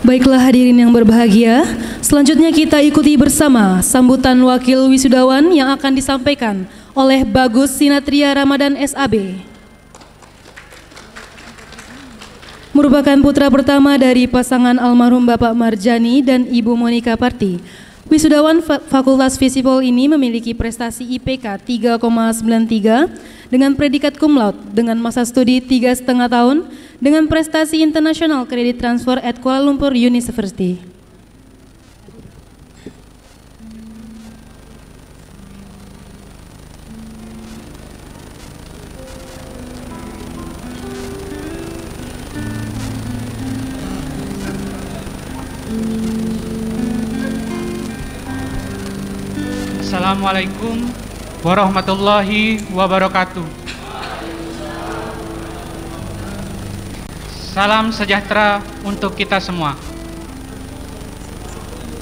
Baiklah hadirin yang berbahagia, selanjutnya kita ikuti bersama sambutan wakil wisudawan yang akan disampaikan oleh Bagus Sinatria Ramadan SAB. Merupakan putra pertama dari pasangan almarhum Bapak Marjani dan Ibu Monika Parti. Wisudawan Fakultas Visipol ini memiliki prestasi IPK 3,93 dengan predikat cum laude dengan masa studi 3,5 tahun dengan prestasi internasional Credit Transfer at Kuala Lumpur University. Assalamualaikum warahmatullahi wabarakatuh. Salam sejahtera untuk kita semua.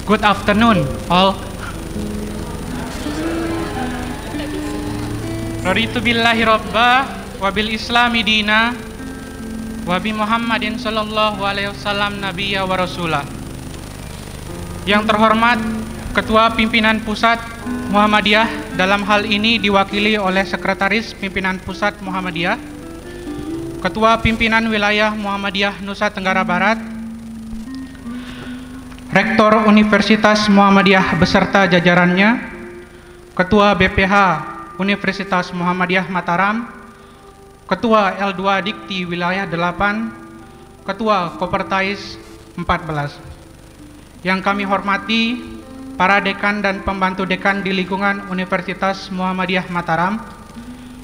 Good afternoon all. Raditu billahi robba wabil islami dina wabi Muhammadin sallallahu alaihi wasallam nabiyya wa rasulah. Yang terhormat Ketua Pimpinan Pusat Muhammadiyah, dalam hal ini diwakili oleh Sekretaris Pimpinan Pusat Muhammadiyah, Ketua Pimpinan Wilayah Muhammadiyah Nusa Tenggara Barat, Rektor Universitas Muhammadiyah beserta jajarannya, Ketua BPH Universitas Muhammadiyah Mataram, Ketua L2 Dikti Wilayah 8, Ketua Kopertais 14. Yang kami hormati para dekan dan pembantu dekan di lingkungan Universitas Muhammadiyah Mataram,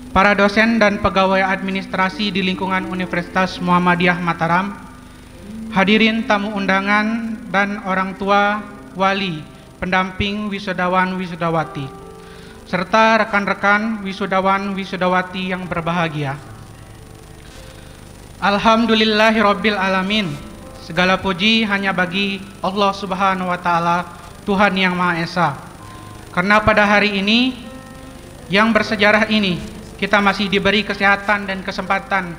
para dosen dan pegawai administrasi di lingkungan Universitas Muhammadiyah Mataram, hadirin tamu undangan dan orang tua, wali, pendamping wisudawan wisudawati, serta rekan-rekan wisudawan wisudawati yang berbahagia. Alhamdulillahirabbil alamin. Segala puji hanya bagi Allah Subhanahu wa taala, Tuhan yang Maha Esa. Karena pada hari ini yang bersejarah ini kita masih diberi kesehatan dan kesempatan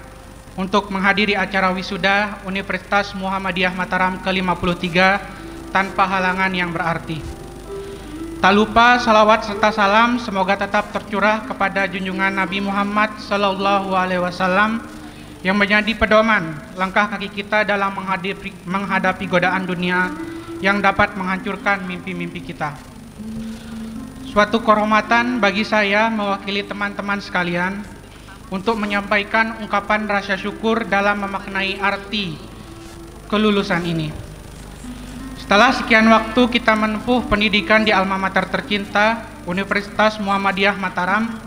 untuk menghadiri acara wisuda Universitas Muhammadiyah Mataram ke-53 tanpa halangan yang berarti. Tak lupa salawat serta salam semoga tetap tercurah kepada junjungan Nabi Muhammad sallallahu alaihi wasallam yang menjadi pedoman langkah kaki kita dalam menghadapi godaan dunia yang dapat menghancurkan mimpi-mimpi kita. Suatu kehormatan bagi saya mewakili teman-teman sekalian untuk menyampaikan ungkapan rasa syukur dalam memaknai arti kelulusan ini. Setelah sekian waktu kita menempuh pendidikan di alma mater tercinta Universitas Muhammadiyah Mataram,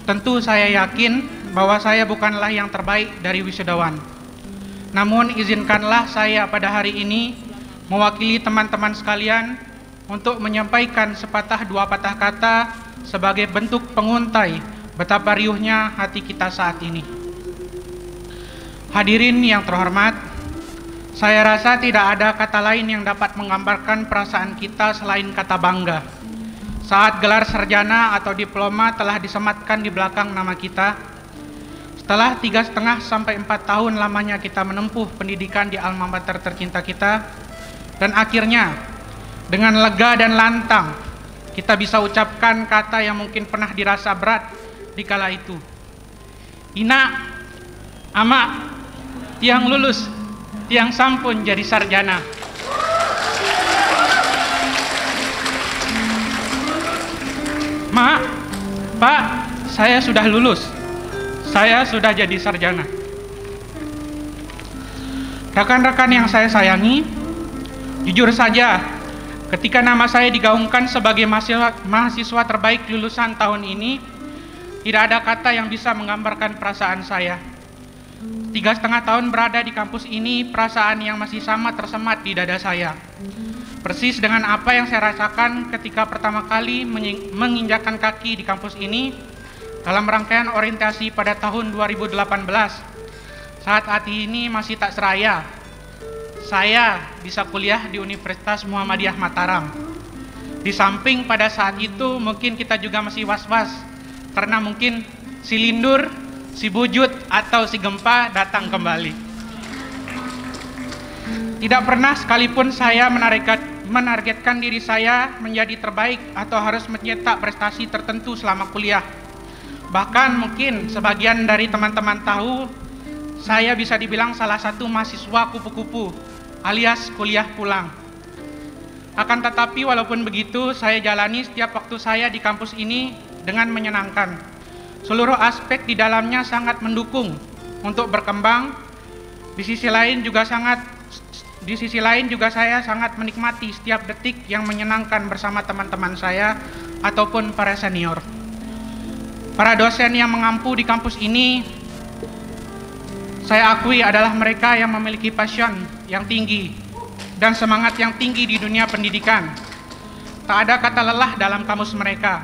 tentu saya yakin bahwa saya bukanlah yang terbaik dari wisudawan. Namun izinkanlah saya pada hari ini mewakili teman-teman sekalian untuk menyampaikan sepatah dua patah kata sebagai bentuk penguntai betapa riuhnya hati kita saat ini. Hadirin yang terhormat, saya rasa tidak ada kata lain yang dapat menggambarkan perasaan kita selain kata bangga. Saat gelar sarjana atau diploma telah disematkan di belakang nama kita, setelah 3,5 sampai 4 tahun lamanya kita menempuh pendidikan di alma mater tercinta kita, dan akhirnya dengan lega dan lantang kita bisa ucapkan kata yang mungkin pernah dirasa berat di kala itu. Ina, ama, tiang lulus, tiang sampun jadi sarjana. Ma, Pak, saya sudah lulus. Saya sudah jadi sarjana. Rekan-rekan yang saya sayangi, jujur saja, ketika nama saya digaungkan sebagai mahasiswa terbaik lulusan tahun ini, tidak ada kata yang bisa menggambarkan perasaan saya. 3,5 tahun berada di kampus ini, perasaan yang masih sama tersemat di dada saya. Persis dengan apa yang saya rasakan ketika pertama kali menginjakkan kaki di kampus ini dalam rangkaian orientasi pada tahun 2018. Saat hati ini masih tak seraya, saya bisa kuliah di Universitas Muhammadiyah Mataram. Di samping pada saat itu mungkin kita juga masih was-was, karena mungkin si lindur, si bujut, atau si gempa datang kembali. Tidak pernah sekalipun saya menargetkan diri saya menjadi terbaik atau harus mencetak prestasi tertentu selama kuliah. Bahkan mungkin sebagian dari teman-teman tahu, saya bisa dibilang salah satu mahasiswa kupu-kupu alias kuliah pulang. Akan tetapi walaupun begitu, saya jalani setiap waktu saya di kampus ini dengan menyenangkan. Seluruh aspek di dalamnya sangat mendukung untuk berkembang. Di sisi lain juga saya sangat menikmati setiap detik yang menyenangkan bersama teman-teman saya ataupun para senior. Para dosen yang mengampu di kampus ini, saya akui adalah mereka yang memiliki passion yang tinggi dan semangat yang tinggi di dunia pendidikan. Tak ada kata lelah dalam kamus mereka.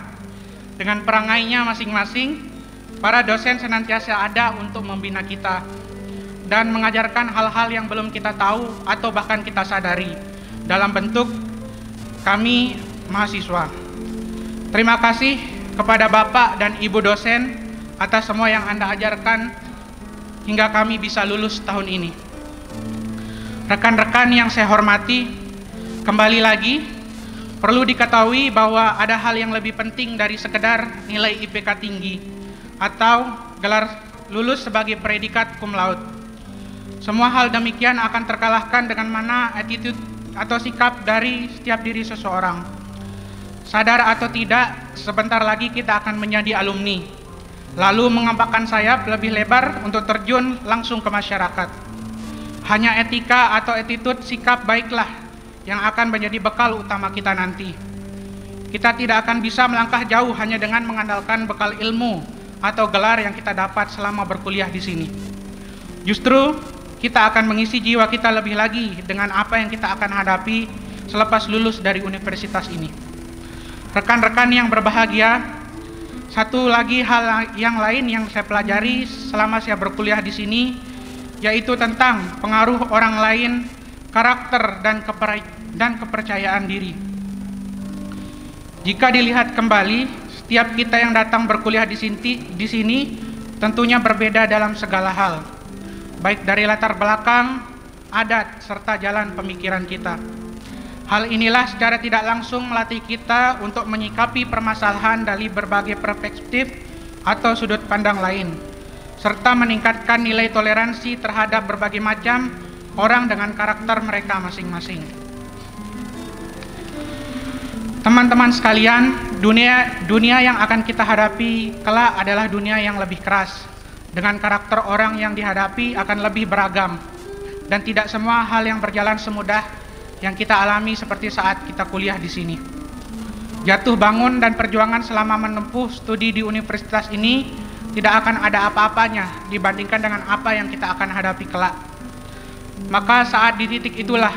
Dengan perangainya masing-masing, para dosen senantiasa ada untuk membina kita dan mengajarkan hal-hal yang belum kita tahu atau bahkan kita sadari dalam bentuk kami mahasiswa. Terima kasih kepada Bapak dan Ibu dosen atas semua yang Anda ajarkan hingga kami bisa lulus tahun ini. Rekan-rekan yang saya hormati, kembali lagi perlu diketahui bahwa ada hal yang lebih penting dari sekedar nilai IPK tinggi atau gelar lulus sebagai predikat cum laude. Semua hal demikian akan terkalahkan dengan mana attitude atau sikap dari setiap diri seseorang. Sadar atau tidak, sebentar lagi kita akan menjadi alumni, lalu mengembangkan sayap lebih lebar untuk terjun langsung ke masyarakat. Hanya etika atau attitude sikap baiklah yang akan menjadi bekal utama kita nanti. Kita tidak akan bisa melangkah jauh hanya dengan mengandalkan bekal ilmu atau gelar yang kita dapat selama berkuliah di sini. Justru kita akan mengisi jiwa kita lebih lagi dengan apa yang kita akan hadapi selepas lulus dari universitas ini. Rekan-rekan yang berbahagia, satu lagi hal yang lain yang saya pelajari selama saya berkuliah di sini, yaitu tentang pengaruh orang lain, karakter dan kepercayaan diri. Jika dilihat kembali, setiap kita yang datang berkuliah di sini tentunya berbeda dalam segala hal, baik dari latar belakang, adat, serta jalan pemikiran kita. Hal inilah secara tidak langsung melatih kita untuk menyikapi permasalahan dari berbagai perspektif atau sudut pandang lain, serta meningkatkan nilai toleransi terhadap berbagai macam orang dengan karakter mereka masing-masing. Teman-teman sekalian, dunia yang akan kita hadapi kelak adalah dunia yang lebih keras, dengan karakter orang yang dihadapi akan lebih beragam, dan tidak semua hal yang berjalan semudah yang kita alami seperti saat kita kuliah di sini. Jatuh bangun dan perjuangan selama menempuh studi di universitas ini tidak akan ada apa-apanya dibandingkan dengan apa yang kita akan hadapi kelak. Maka saat di titik itulah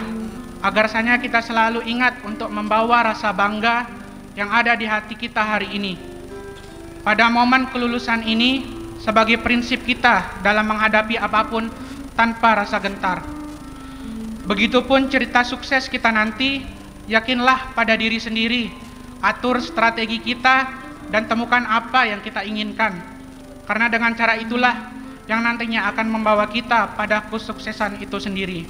agarsanya kita selalu ingat untuk membawa rasa bangga yang ada di hati kita hari ini. Pada momen kelulusan ini, sebagai prinsip kita dalam menghadapi apapun tanpa rasa gentar. Begitupun cerita sukses kita nanti, yakinlah pada diri sendiri, atur strategi kita, dan temukan apa yang kita inginkan. Karena dengan cara itulah yang nantinya akan membawa kita pada kesuksesan itu sendiri.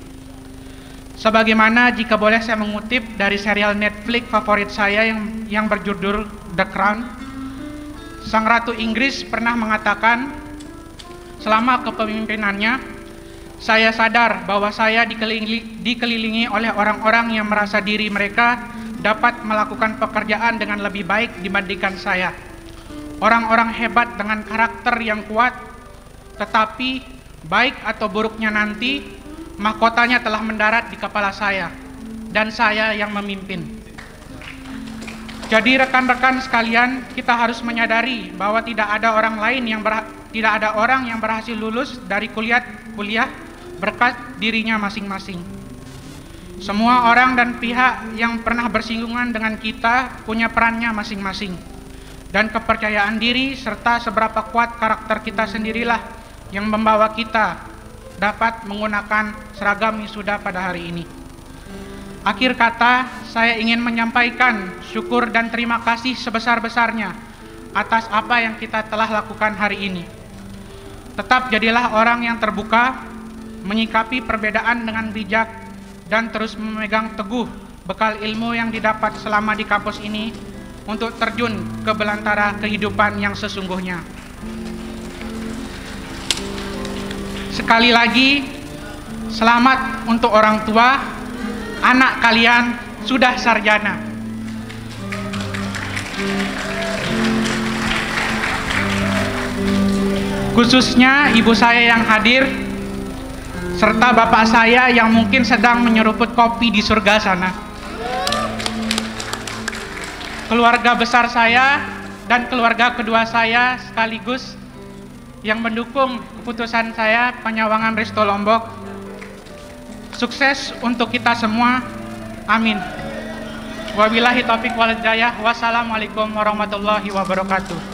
Sebagaimana jika boleh saya mengutip dari serial Netflix favorit saya yang berjudul The Crown, Sang Ratu Inggris pernah mengatakan, selama kepemimpinannya, saya sadar bahwa saya dikelilingi oleh orang-orang yang merasa diri mereka dapat melakukan pekerjaan dengan lebih baik dibandingkan saya. Orang-orang hebat dengan karakter yang kuat, tetapi baik atau buruknya nanti, mahkotanya telah mendarat di kepala saya, dan saya yang memimpin. Jadi rekan-rekan sekalian, kita harus menyadari bahwa tidak ada orang yang berhasil lulus dari kuliah berkat dirinya masing-masing. Semua orang dan pihak yang pernah bersinggungan dengan kita punya perannya masing-masing. Dan kepercayaan diri serta seberapa kuat karakter kita sendirilah yang membawa kita dapat menggunakan seragam wisuda pada hari ini. Akhir kata, saya ingin menyampaikan syukur dan terima kasih sebesar-besarnya atas apa yang kita telah lakukan hari ini. Tetap jadilah orang yang terbuka, menyikapi perbedaan dengan bijak, dan terus memegang teguh bekal ilmu yang didapat selama di kampus ini untuk terjun ke belantara kehidupan yang sesungguhnya. Sekali lagi, selamat untuk orang tua, anak kalian sudah sarjana. Khususnya ibu saya yang hadir, serta bapak saya yang mungkin sedang menyeruput kopi di surga sana. Keluarga besar saya dan keluarga kedua saya sekaligus yang mendukung keputusan saya Panyawangan Resto Lombok. Sukses untuk kita semua. Amin. Wabillahi taufiq wal hidayah. Wassalamualaikum warahmatullahi wabarakatuh.